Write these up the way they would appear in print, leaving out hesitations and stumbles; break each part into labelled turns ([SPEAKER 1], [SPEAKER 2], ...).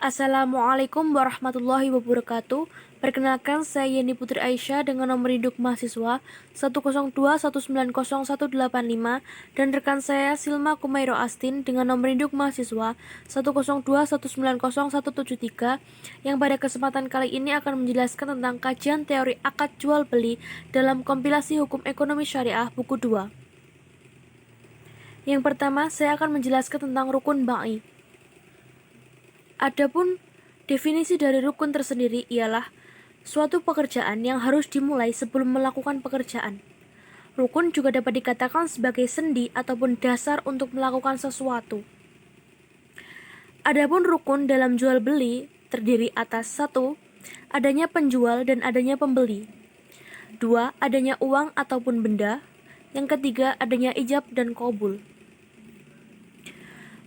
[SPEAKER 1] Assalamualaikum warahmatullahi wabarakatuh. Perkenalkan, saya Yeni Putri Aisyah dengan nomor induk mahasiswa 102190185 dan rekan saya Silma Kumairo Astin dengan nomor induk mahasiswa 102190173 yang pada kesempatan kali ini akan menjelaskan tentang kajian teori akad jual beli dalam kompilasi hukum ekonomi syariah buku 2. Yang pertama, saya akan menjelaskan tentang rukun ba'i. Adapun definisi dari rukun tersendiri ialah suatu pekerjaan yang harus dimulai sebelum melakukan pekerjaan. Rukun juga dapat dikatakan sebagai sendi ataupun dasar untuk melakukan sesuatu. Adapun rukun dalam jual beli terdiri atas 1. Adanya penjual dan adanya pembeli. 2. Adanya uang ataupun benda. Yang ketiga, adanya ijab dan qabul.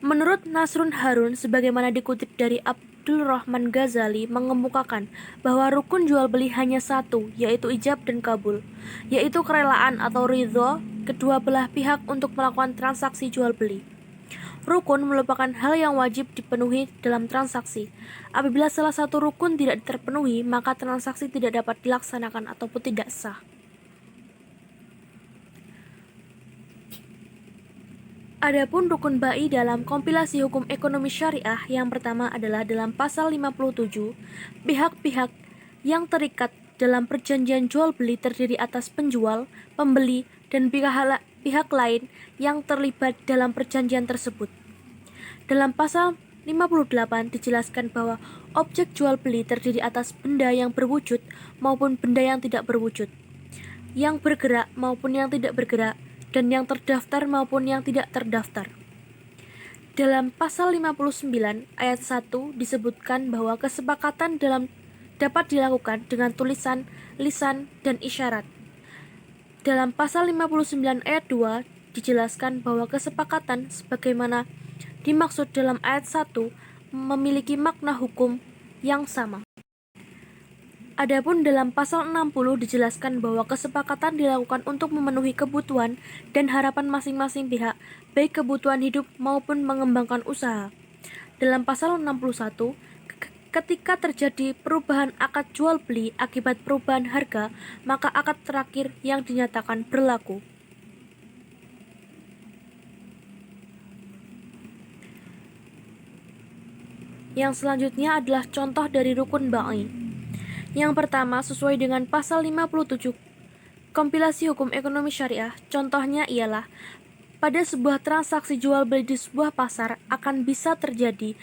[SPEAKER 1] Menurut Nasrun Harun, sebagaimana dikutip dari Abdul Rahman Ghazali, mengemukakan bahwa rukun jual beli hanya satu, yaitu ijab dan kabul, yaitu kerelaan atau ridho kedua belah pihak untuk melakukan transaksi jual beli. Rukun merupakan hal yang wajib dipenuhi dalam transaksi. Apabila salah satu rukun tidak terpenuhi, maka transaksi tidak dapat dilaksanakan ataupun tidak sah. Adapun rukun ba'i dalam kompilasi hukum ekonomi syariah yang pertama adalah dalam pasal 57, pihak-pihak yang terikat dalam perjanjian jual beli terdiri atas penjual, pembeli, dan pihak lain yang terlibat dalam perjanjian tersebut. Dalam pasal 58 dijelaskan bahwa objek jual beli terdiri atas benda yang berwujud maupun benda yang tidak berwujud, yang bergerak maupun yang tidak bergerak, dan yang terdaftar maupun yang tidak terdaftar. Dalam pasal 59 ayat 1 disebutkan bahwa kesepakatan dapat dilakukan dengan tulisan, lisan, dan isyarat. Dalam pasal 59 ayat 2 dijelaskan bahwa kesepakatan sebagaimana dimaksud dalam ayat 1 memiliki makna hukum yang sama. Adapun dalam pasal 60 dijelaskan bahwa kesepakatan dilakukan untuk memenuhi kebutuhan dan harapan masing-masing pihak, baik kebutuhan hidup maupun mengembangkan usaha. Dalam pasal 61, ketika terjadi perubahan akad jual beli akibat perubahan harga, maka akad terakhir yang dinyatakan berlaku. Yang selanjutnya adalah contoh dari rukun ba'i. Yang pertama, sesuai dengan pasal 57 kompilasi hukum ekonomi syariah, contohnya ialah pada sebuah transaksi jual beli di sebuah pasar akan bisa terjadi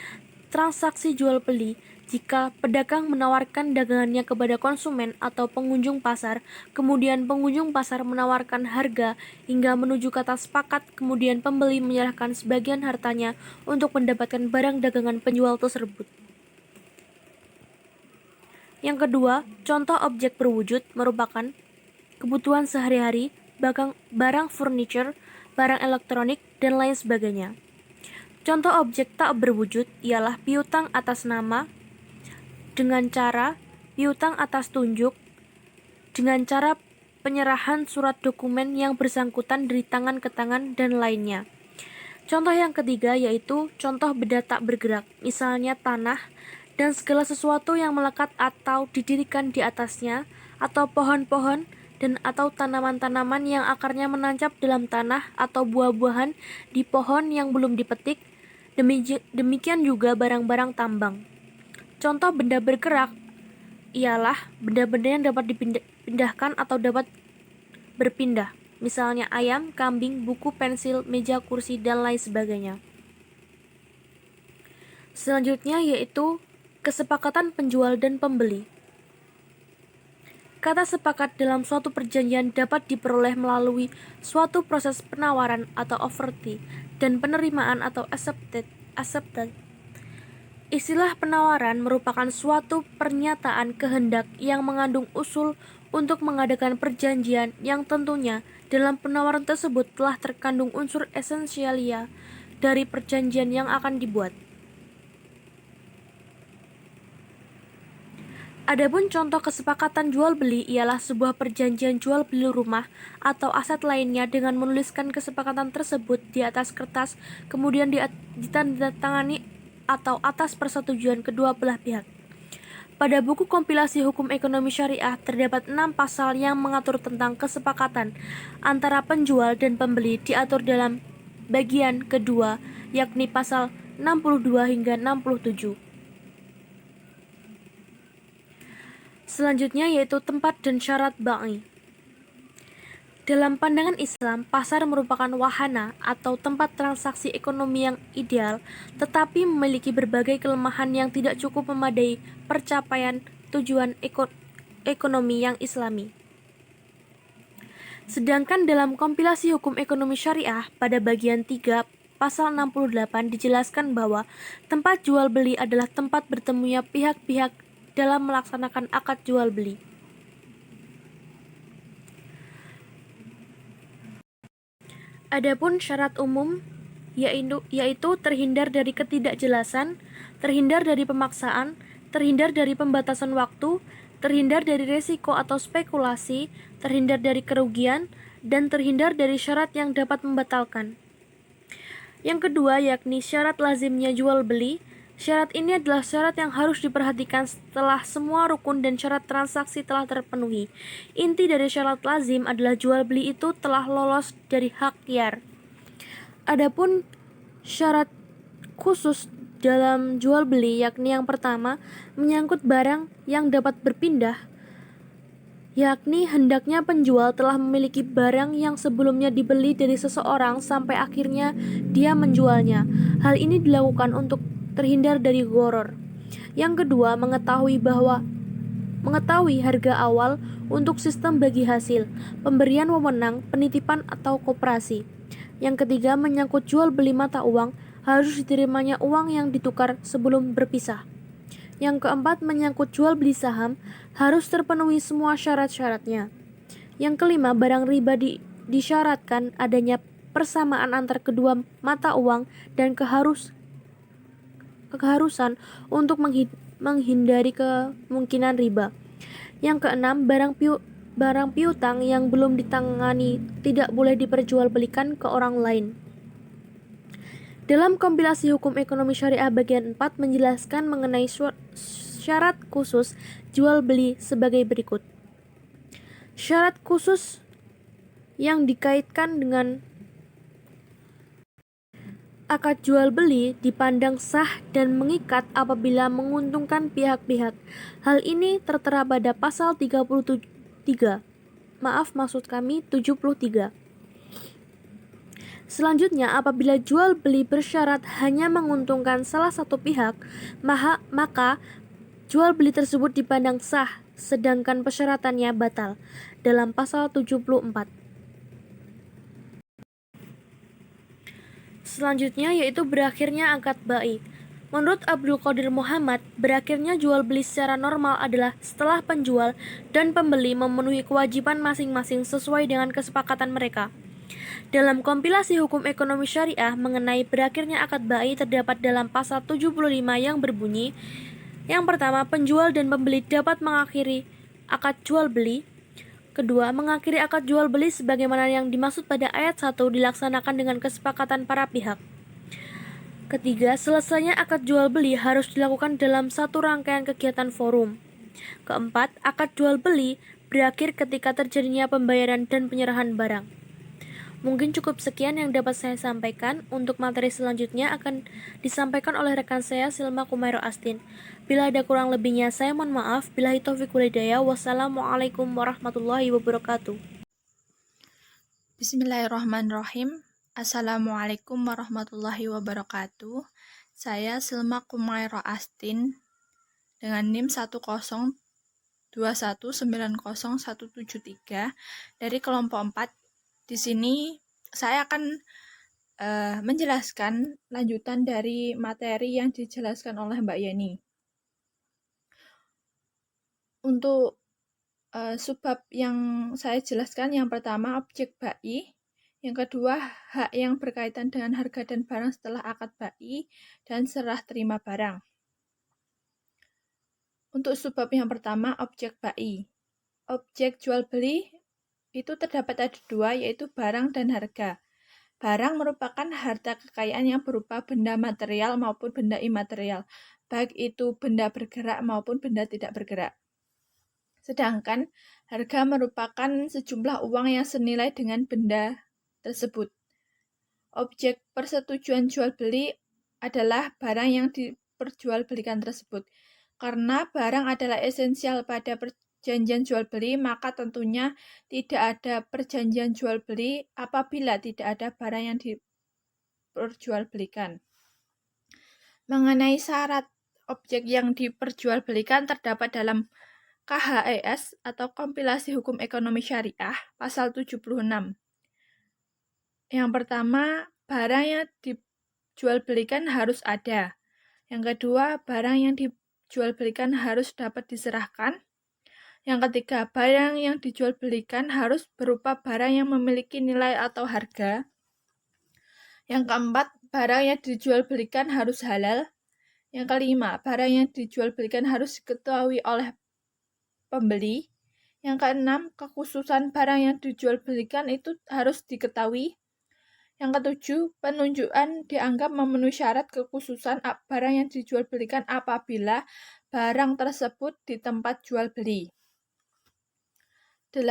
[SPEAKER 1] transaksi jual beli jika pedagang menawarkan dagangannya kepada konsumen atau pengunjung pasar, kemudian pengunjung pasar menawarkan harga hingga menuju kata sepakat, kemudian pembeli menyerahkan sebagian hartanya untuk mendapatkan barang dagangan penjual tersebut. Yang kedua, contoh objek berwujud merupakan kebutuhan sehari-hari, barang furniture, barang elektronik, dan lain sebagainya. Contoh objek tak berwujud ialah piutang atas nama dengan cara piutang atas tunjuk dengan cara penyerahan surat dokumen yang bersangkutan dari tangan ke tangan dan lainnya. Contoh yang ketiga yaitu contoh benda tak bergerak, misalnya tanah dan segala sesuatu yang melekat atau didirikan di atasnya, atau pohon-pohon dan atau tanaman-tanaman yang akarnya menancap dalam tanah atau buah-buahan di pohon yang belum dipetik, demikian juga barang-barang tambang. Contoh benda bergerak ialah benda-benda yang dapat dipindahkan atau dapat berpindah, misalnya ayam, kambing, buku, pensil, meja, kursi, dan lain sebagainya. Selanjutnya yaitu kesepakatan penjual dan pembeli. Kata sepakat dalam suatu perjanjian dapat diperoleh melalui suatu proses penawaran atau offerty dan penerimaan atau accepted. Istilah penawaran merupakan suatu pernyataan kehendak yang mengandung usul untuk mengadakan perjanjian yang tentunya dalam penawaran tersebut telah terkandung unsur esensialia dari perjanjian yang akan dibuat. Adapun contoh kesepakatan jual beli ialah sebuah perjanjian jual beli rumah atau aset lainnya dengan menuliskan kesepakatan tersebut di atas kertas, kemudian ditandatangani atau atas persetujuan kedua belah pihak. Pada buku kompilasi hukum ekonomi syariah terdapat 6 pasal yang mengatur tentang kesepakatan antara penjual dan pembeli diatur dalam bagian kedua, yakni pasal 62 hingga 67. Selanjutnya yaitu tempat dan syarat bai. Dalam pandangan Islam, pasar merupakan wahana atau tempat transaksi ekonomi yang ideal, tetapi memiliki berbagai kelemahan yang tidak cukup memadai percapaian tujuan ekonomi yang islami. Sedangkan dalam kompilasi hukum ekonomi syariah pada bagian 3 pasal 68 dijelaskan bahwa tempat jual beli adalah tempat bertemunya pihak-pihak dalam melaksanakan akad jual beli. Adapun syarat umum yaitu terhindar dari ketidakjelasan, terhindar dari pemaksaan, terhindar dari pembatasan waktu, terhindar dari resiko atau spekulasi, terhindar dari kerugian, dan terhindar dari syarat yang dapat membatalkan. Yang kedua yakni syarat lazimnya jual beli. Syarat ini adalah syarat yang harus diperhatikan setelah semua rukun dan syarat transaksi telah terpenuhi. Inti dari syarat lazim adalah jual beli itu telah lolos dari hak khiyar. Adapun syarat khusus dalam jual beli yakni yang pertama menyangkut barang yang dapat berpindah, yakni hendaknya penjual telah memiliki barang yang sebelumnya dibeli dari seseorang sampai akhirnya dia menjualnya. Hal ini dilakukan untuk terhindar dari gharar. Yang kedua, mengetahui harga awal untuk sistem bagi hasil, pemberian wewenang, penitipan atau koperasi. Yang ketiga, menyangkut jual beli mata uang, harus diterimanya uang yang ditukar sebelum berpisah. Yang keempat, menyangkut jual beli saham, harus terpenuhi semua syarat-syaratnya. Yang kelima, barang riba disyaratkan adanya persamaan antar kedua mata uang dan keharusan untuk menghindari kemungkinan riba. Yang keenam, barang piutang yang belum ditangani tidak boleh diperjualbelikan ke orang lain. Dalam kompilasi hukum ekonomi syariah bagian 4 menjelaskan mengenai syarat khusus jual beli sebagai berikut. Syarat khusus yang dikaitkan dengan akad jual beli dipandang sah dan mengikat apabila menguntungkan pihak-pihak. Hal ini tertera pada pasal 73. Maksud kami 73. Selanjutnya, apabila jual beli bersyarat hanya menguntungkan salah satu pihak, maka jual beli tersebut dipandang sah, sedangkan persyaratannya batal. Dalam pasal 74. Selanjutnya yaitu berakhirnya akad bai. Menurut Abdul Qadir Muhammad, berakhirnya jual beli secara normal adalah setelah penjual dan pembeli memenuhi kewajiban masing-masing sesuai dengan kesepakatan mereka. Dalam kompilasi hukum ekonomi syariah mengenai berakhirnya akad bai terdapat dalam pasal 75 yang berbunyi, yang pertama, penjual dan pembeli dapat mengakhiri akad jual beli. Kedua, mengakhiri akad jual beli sebagaimana yang dimaksud pada ayat 1 dilaksanakan dengan kesepakatan para pihak. Ketiga, selesainya akad jual beli harus dilakukan dalam satu rangkaian kegiatan forum. Keempat, akad jual beli berakhir ketika terjadinya pembayaran dan penyerahan barang. Mungkin cukup sekian yang dapat saya sampaikan. Untuk materi selanjutnya akan disampaikan oleh rekan saya Silma Kumairo Astin. Bila ada kurang lebihnya saya mohon maaf. Billahi taufiq wal hidayah. Wassalamualaikum warahmatullahi wabarakatuh.
[SPEAKER 2] Bismillahirrahmanirrahim. Assalamualaikum warahmatullahi wabarakatuh. Saya Silma Kumairo Astin dengan NIM 102190173 dari kelompok 4. Di sini saya akan menjelaskan lanjutan dari materi yang dijelaskan oleh Mbak Yeni. Untuk subbab yang saya jelaskan, yang pertama objek bai, yang kedua hak yang berkaitan dengan harga dan barang setelah akad bai, dan serah terima barang. Untuk subbab yang pertama objek bai, objek jual beli itu terdapat ada dua, yaitu barang dan harga. Barang merupakan harta kekayaan yang berupa benda material maupun benda imaterial, baik itu benda bergerak maupun benda tidak bergerak. Sedangkan harga merupakan sejumlah uang yang senilai dengan benda tersebut. Objek persetujuan jual beli adalah barang yang diperjualbelikan tersebut. Karena barang adalah esensial pada perjanjian jual beli, maka tentunya tidak ada perjanjian jual beli apabila tidak ada barang yang diperjualbelikan. Mengenai syarat objek yang diperjualbelikan terdapat dalam KHES atau Kompilasi Hukum Ekonomi Syariah pasal 76. Yang pertama, barang yang dijualbelikan harus ada. Yang kedua, barang yang dijualbelikan harus dapat diserahkan. Yang ketiga, barang yang dijualbelikan harus berupa barang yang memiliki nilai atau harga. Yang keempat, barang yang dijualbelikan harus halal. Yang kelima, barang yang dijualbelikan harus diketahui oleh pembeli. Yang keenam, kekhususan barang yang dijualbelikan itu harus diketahui. Yang ketujuh, penunjukan dianggap memenuhi syarat kekhususan barang yang dijualbelikan apabila barang tersebut di tempat jual beli. 8.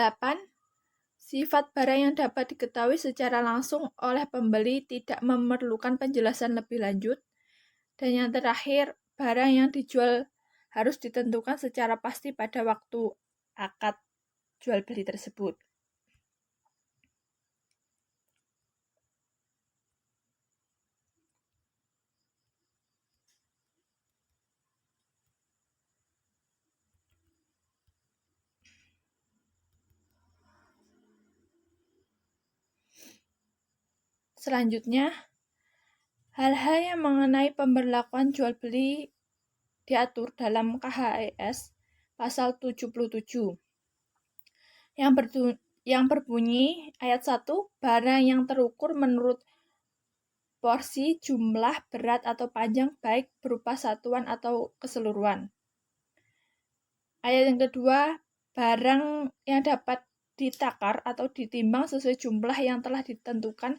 [SPEAKER 2] Sifat barang yang dapat diketahui secara langsung oleh pembeli tidak memerlukan penjelasan lebih lanjut. Dan yang terakhir, barang yang dijual harus ditentukan secara pasti pada waktu akad jual beli tersebut. Selanjutnya, hal-hal yang mengenai pemberlakuan jual beli diatur dalam KHES pasal 77. Yang berbunyi ayat 1, barang yang terukur menurut porsi, jumlah, berat atau panjang baik berupa satuan atau keseluruhan. Ayat yang kedua, barang yang dapat ditakar atau ditimbang sesuai jumlah yang telah ditentukan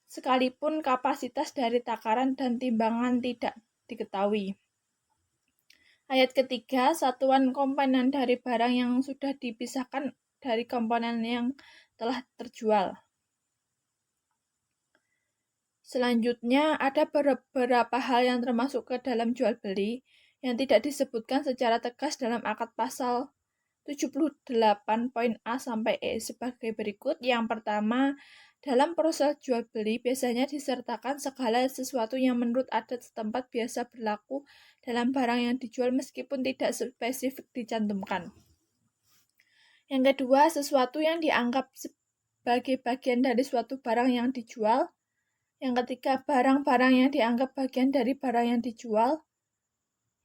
[SPEAKER 2] sekalipun kapasitas dari takaran dan timbangan tidak diketahui. Ayat ketiga, satuan komponen dari barang yang sudah dipisahkan dari komponen yang telah terjual. Selanjutnya, ada beberapa hal yang termasuk ke dalam jual beli yang tidak disebutkan secara tegas dalam akad pasal 78.a sampai e sebagai berikut. Yang pertama, dalam proses jual beli biasanya disertakan segala sesuatu yang menurut adat setempat biasa berlaku dalam barang yang dijual meskipun tidak spesifik dicantumkan. Yang kedua, sesuatu yang dianggap sebagai bagian dari suatu barang yang dijual. Yang ketiga, barang-barang yang dianggap bagian dari barang yang dijual.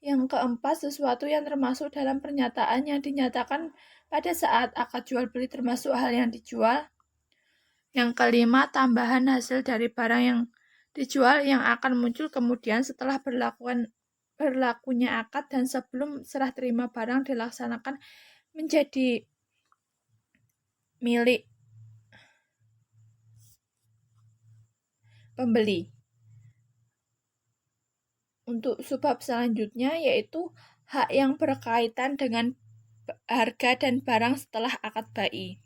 [SPEAKER 2] Yang keempat, sesuatu yang termasuk dalam pernyataan yang dinyatakan pada saat akad jual beli termasuk hal yang dijual. Yang kelima, tambahan hasil dari barang yang dijual yang akan muncul kemudian setelah berlakunya akad dan sebelum serah terima barang dilaksanakan menjadi milik pembeli. Untuk subbab selanjutnya yaitu hak yang berkaitan dengan harga dan barang setelah akad bai.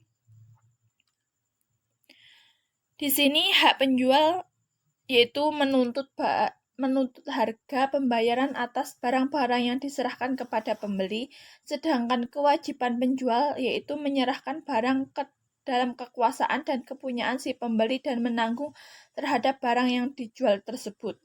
[SPEAKER 2] Di sini hak penjual yaitu menuntut harga pembayaran atas barang-barang yang diserahkan kepada pembeli, sedangkan kewajiban penjual yaitu menyerahkan barang ke dalam kekuasaan dan kepunyaan si pembeli dan menanggung terhadap barang yang dijual tersebut.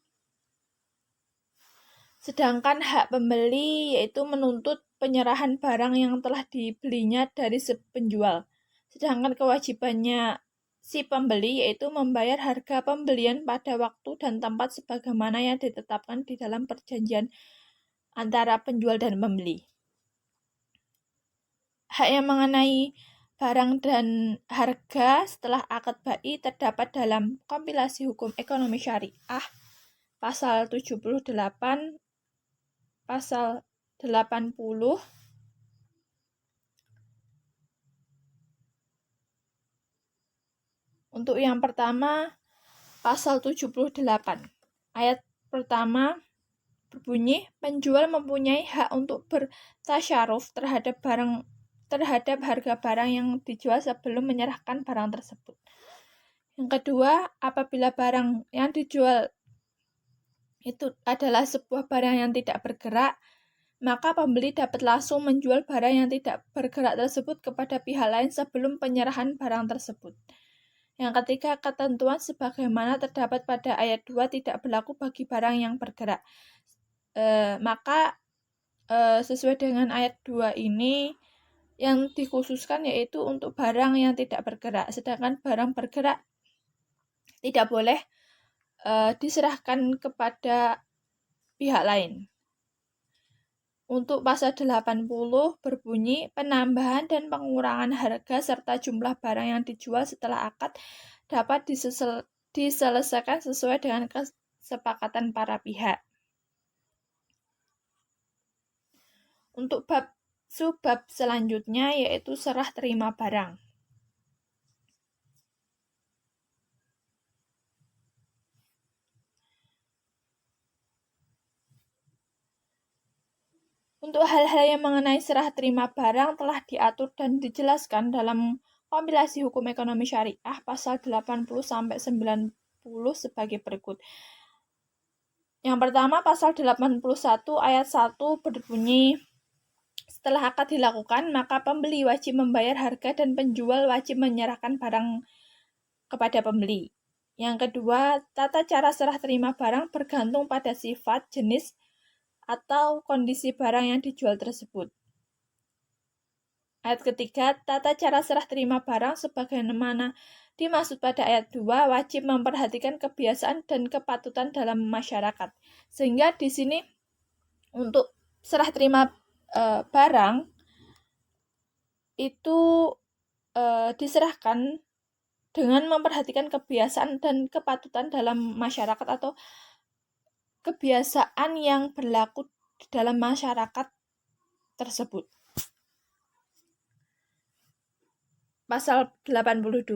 [SPEAKER 2] Sedangkan hak pembeli yaitu menuntut penyerahan barang yang telah dibelinya dari si penjual. Sedangkan kewajibannya si pembeli yaitu membayar harga pembelian pada waktu dan tempat sebagaimana yang ditetapkan di dalam perjanjian antara penjual dan pembeli. Hak yang mengenai barang dan harga setelah akad bai terdapat dalam Kompilasi Hukum Ekonomi Syariah pasal 78, pasal 80, untuk yang pertama, Pasal 78 ayat pertama berbunyi, penjual mempunyai hak untuk bertasyaruf terhadap harga barang yang dijual sebelum menyerahkan barang tersebut. Yang kedua, apabila barang yang dijual itu adalah sebuah barang yang tidak bergerak, maka pembeli dapat langsung menjual barang yang tidak bergerak tersebut kepada pihak lain sebelum penyerahan barang tersebut. Yang ketiga, ketentuan sebagaimana terdapat pada ayat 2 tidak berlaku bagi barang yang bergerak. Maka sesuai dengan ayat 2 ini, yang dikhususkan yaitu untuk barang yang tidak bergerak, sedangkan barang bergerak tidak boleh diserahkan kepada pihak lain. Untuk pasal 80 berbunyi, penambahan dan pengurangan harga serta jumlah barang yang dijual setelah akad dapat diselesaikan sesuai dengan kesepakatan para pihak. Untuk subbab selanjutnya yaitu serah terima barang. Untuk hal-hal yang mengenai serah terima barang telah diatur dan dijelaskan dalam kompilasi hukum ekonomi syariah pasal 80-90 sebagai berikut. Yang pertama, pasal 81 ayat 1 berbunyi, setelah akad dilakukan, maka pembeli wajib membayar harga dan penjual wajib menyerahkan barang kepada pembeli. Yang kedua, tata cara serah terima barang bergantung pada sifat, jenis, atau kondisi barang yang dijual tersebut. Ayat ketiga, tata cara serah terima barang sebagaimana dimaksud pada ayat 2 wajib memperhatikan kebiasaan dan kepatutan dalam masyarakat. Sehingga di sini untuk serah terima barang itu diserahkan dengan memperhatikan kebiasaan dan kepatutan dalam masyarakat atau kebiasaan yang berlaku di dalam masyarakat tersebut. Pasal 82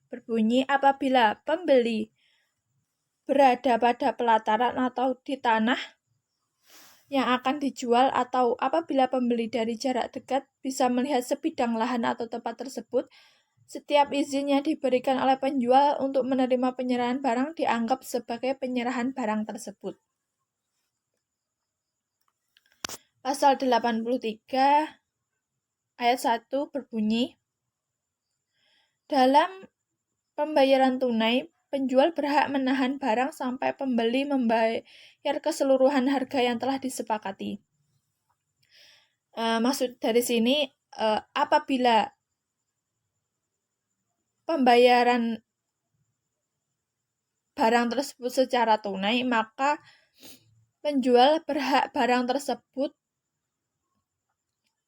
[SPEAKER 2] berbunyi, apabila pembeli berada pada pelataran atau di tanah yang akan dijual, atau apabila pembeli dari jarak dekat bisa melihat sebidang lahan atau tempat tersebut, setiap izin yang diberikan oleh penjual untuk menerima penyerahan barang dianggap sebagai penyerahan barang tersebut. Pasal 83 ayat 1 berbunyi, dalam pembayaran tunai, penjual berhak menahan barang sampai pembeli membayar keseluruhan harga yang telah disepakati. Maksud dari sini, apabila pembayaran barang tersebut secara tunai, maka penjual berhak barang tersebut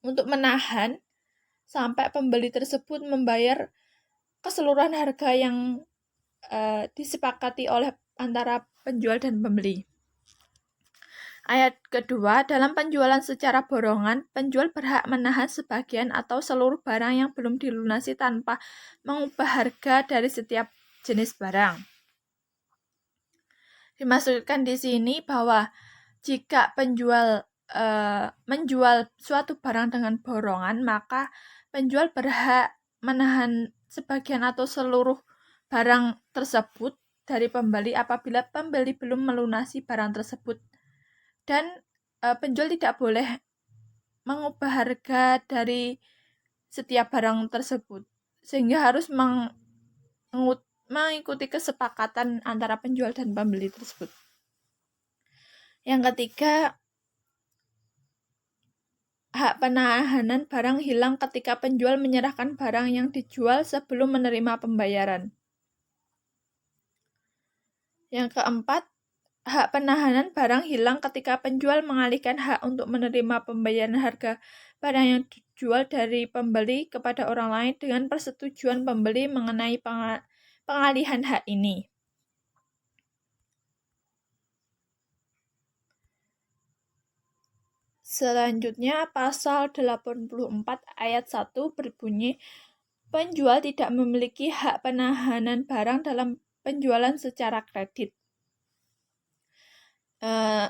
[SPEAKER 2] untuk menahan sampai pembeli tersebut membayar keseluruhan harga yang disepakati oleh antara penjual dan pembeli. Ayat kedua, dalam penjualan secara borongan, penjual berhak menahan sebagian atau seluruh barang yang belum dilunasi tanpa mengubah harga dari setiap jenis barang. Dimaksudkan di sini bahwa jika penjual menjual suatu barang dengan borongan, maka penjual berhak menahan sebagian atau seluruh barang tersebut dari pembeli apabila pembeli belum melunasi barang tersebut. Dan penjual tidak boleh mengubah harga dari setiap barang tersebut, sehingga harus mengikuti kesepakatan antara penjual dan pembeli tersebut. Yang ketiga, hak penahanan barang hilang ketika penjual menyerahkan barang yang dijual sebelum menerima pembayaran. Yang keempat, hak penahanan barang hilang ketika penjual mengalihkan hak untuk menerima pembayaran harga barang yang dijual dari pembeli kepada orang lain dengan persetujuan pembeli mengenai pengalihan hak ini. Selanjutnya, pasal 84 ayat 1 berbunyi, penjual tidak memiliki hak penahanan barang dalam penjualan secara kredit.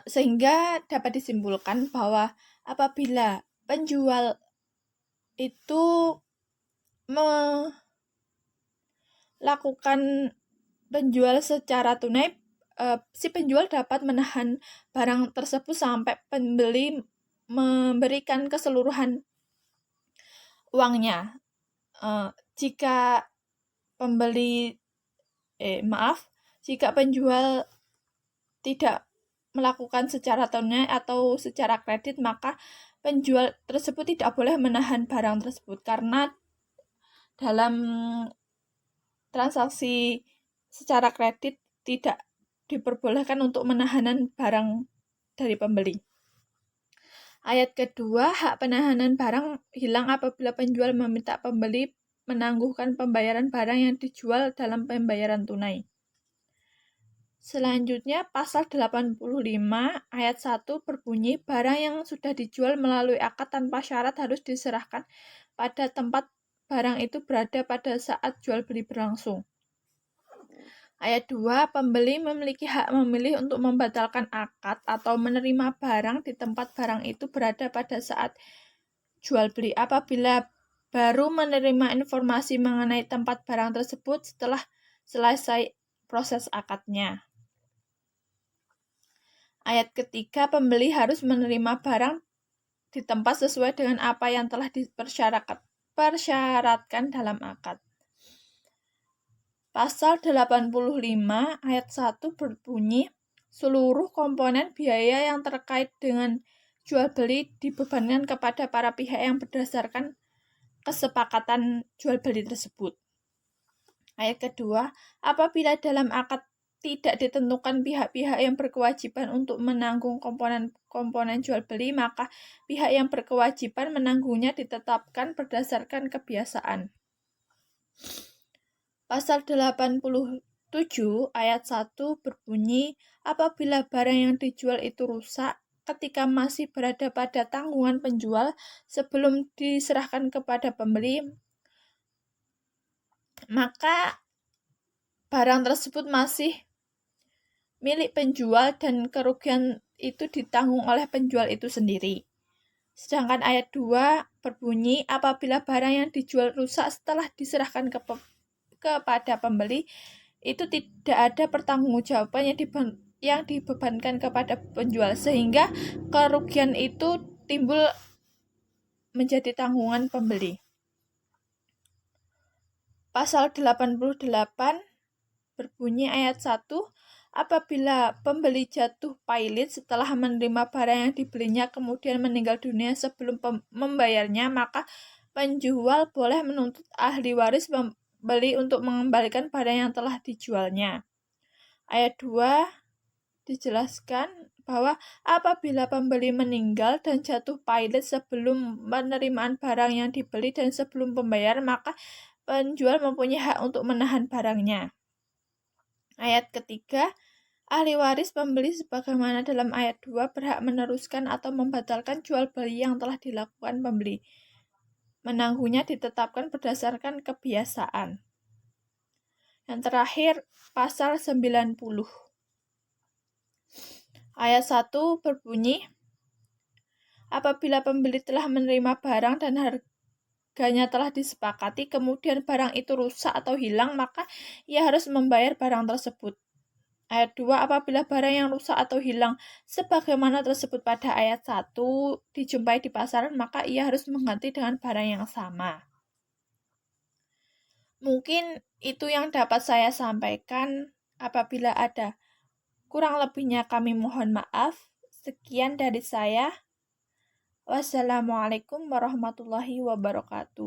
[SPEAKER 2] Sehingga dapat disimpulkan bahwa apabila penjual itu melakukan penjual secara tunai, si penjual dapat menahan barang tersebut sampai pembeli memberikan keseluruhan uangnya. Jika penjual tidak melakukan secara tunai atau secara kredit, maka penjual tersebut tidak boleh menahan barang tersebut, karena dalam transaksi secara kredit tidak diperbolehkan untuk menahan barang dari pembeli. Ayat kedua, hak penahanan barang hilang apabila penjual meminta pembeli menangguhkan pembayaran barang yang dijual dalam pembayaran tunai. Selanjutnya, pasal 85 ayat 1 berbunyi, barang yang sudah dijual melalui akad tanpa syarat harus diserahkan pada tempat barang itu berada pada saat jual beli berlangsung. Ayat 2, pembeli memiliki hak memilih untuk membatalkan akad atau menerima barang di tempat barang itu berada pada saat jual beli apabila baru menerima informasi mengenai tempat barang tersebut setelah selesai proses akadnya. Ayat ketiga, pembeli harus menerima barang di tempat sesuai dengan apa yang telah dipersyaratkan dalam akad. Pasal 85 ayat 1 berbunyi, seluruh komponen biaya yang terkait dengan jual beli dibebankan kepada para pihak yang berdasarkan kesepakatan jual beli tersebut. Ayat kedua, apabila dalam akad tidak ditentukan pihak-pihak yang berkewajiban untuk menanggung komponen jual beli, maka pihak yang berkewajiban menanggungnya ditetapkan berdasarkan kebiasaan. Pasal 87 ayat 1 berbunyi, apabila barang yang dijual itu rusak ketika masih berada pada tanggungan penjual sebelum diserahkan kepada pembeli, maka barang tersebut masih milik penjual dan kerugian itu ditanggung oleh penjual itu sendiri. Sedangkan ayat 2 berbunyi, apabila barang yang dijual rusak setelah diserahkan kepada pembeli, itu tidak ada pertanggungjawaban yang dibebankan kepada penjual, sehingga kerugian itu timbul menjadi tanggungan pembeli. Pasal 88 berbunyi ayat 1, apabila pembeli jatuh pailit setelah menerima barang yang dibelinya kemudian meninggal dunia sebelum membayarnya, maka penjual boleh menuntut ahli waris pembeli untuk mengembalikan barang yang telah dijualnya. Ayat 2 dijelaskan bahwa apabila pembeli meninggal dan jatuh pailit sebelum penerimaan barang yang dibeli dan sebelum pembayaran, maka penjual mempunyai hak untuk menahan barangnya. Ayat ketiga, ahli waris pembeli sebagaimana dalam ayat 2 berhak meneruskan atau membatalkan jual beli yang telah dilakukan pembeli. Menanggungnya ditetapkan berdasarkan kebiasaan. Yang terakhir, pasal 90. Ayat 1 berbunyi, apabila pembeli telah menerima barang dan harganya telah disepakati, kemudian barang itu rusak atau hilang, maka ia harus membayar barang tersebut. Ayat 2, apabila barang yang rusak atau hilang sebagaimana tersebut pada ayat 1 dijumpai di pasaran, maka ia harus mengganti dengan barang yang sama. Mungkin itu yang dapat saya sampaikan. Apabila ada kurang lebihnya kami mohon maaf. Sekian dari saya. Wassalamualaikum warahmatullahi wabarakatuh.